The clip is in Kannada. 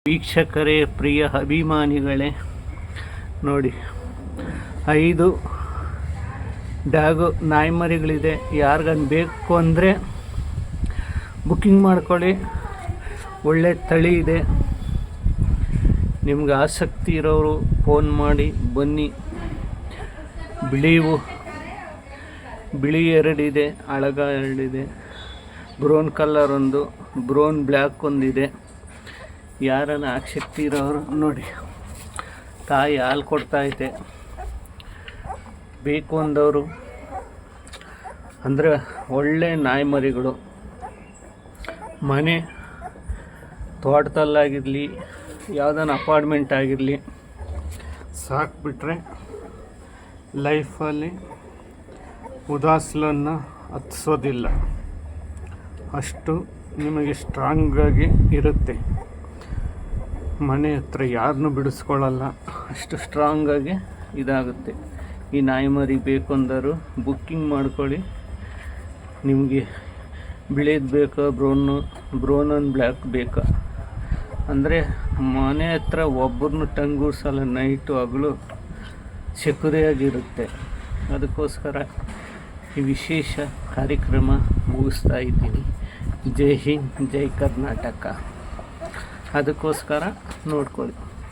ವೀಕ್ಷಕರೇ, ಪ್ರಿಯ ಅಭಿಮಾನಿಗಳೇ, ನೋಡಿ 5 ಡಾಗು ನಾಯಿ ಮರಿಗಳಿದೆ. ಯಾರಿಗನ್ ಬೇಕು ಅಂದರೆ ಬುಕ್ಕಿಂಗ್ ಮಾಡ್ಕೊಳ್ಳಿ. ಒಳ್ಳೆ ತಳಿ ಇದೆ. ನಿಮ್ಗೆ ಆಸಕ್ತಿ ಇರೋರು ಫೋನ್ ಮಾಡಿ ಬನ್ನಿ. ಬಿಳಿ 2 ಇದೆ, ಹಳಗ 2 ಇದೆ, ಬ್ರೌನ್ ಕಲರ್ ಒಂದು, ಬ್ರೌನ್ ಬ್ಲ್ಯಾಕ್ ಒಂದಿದೆ. ಯಾರನ್ನ ಆಸಕ್ತಿ ಇರೋರು ನೋಡಿ, ತಾಯಿ ಹಾಲು ಕೊಡ್ತಾಯಿದೆ. ಬೇಕು ಅಂದವರು ಅಂದರೆ ಒಳ್ಳೆ ನಾಯಿ ಮರಿಗಳು ಮನೆ ತೋಟದಲ್ಲಾಗಿರಲಿ, ಯಾವುದನ್ನ ಅಪಾರ್ಟ್ಮೆಂಟ್ ಆಗಿರಲಿ ಸಾಕ್ಬಿಟ್ರೆ ಲೈಫಲ್ಲಿ ಉದಾಸಲನ್ನು ಹತ್ಸೋದಿಲ್ಲ. ಅಷ್ಟು ನಿಮಗೆ ಸ್ಟ್ರಾಂಗಾಗಿ ಇರುತ್ತೆ. ಮನೆ ಹತ್ರ ಯಾರನ್ನೂ ಬಿಡಿಸ್ಕೊಳ್ಳಲ್ಲ, ಅಷ್ಟು ಸ್ಟ್ರಾಂಗಾಗಿ ಇದಾಗುತ್ತೆ. ಈ ನಾಯಿ ಮರಿ ಬೇಕು ಅಂದರು ಬುಕ್ಕಿಂಗ್ ಮಾಡ್ಕೊಳ್ಳಿ. ನಿಮಗೆ ಬಿಳಿದು ಬೇಕಾ, ಬ್ರೌನ್ ಆ್ಯಂಡ್ ಬ್ಲ್ಯಾಕ್ ಬೇಕಾ ಅಂದರೆ ಮನೆ ಹತ್ರ ಒಬ್ಬರನ್ನು ಟಂಗೂರ್ಸಲ್ಲ. ನೈಟು ಹಗಲು ಸೆಕ್ಯೂರಿಯಾಗಿರುತ್ತೆ. ಅದಕ್ಕೋಸ್ಕರ ಈ ವಿಶೇಷ ಕಾರ್ಯಕ್ರಮ ಮುಗಿಸ್ತಾ ಇದ್ದೀನಿ. ಜೈ ಹಿಂದ್, ಜೈ ಕರ್ನಾಟಕ. ಅದಕ್ಕೋಸ್ಕರ ನೋಡ್ಕೊಳ್ಳಿ.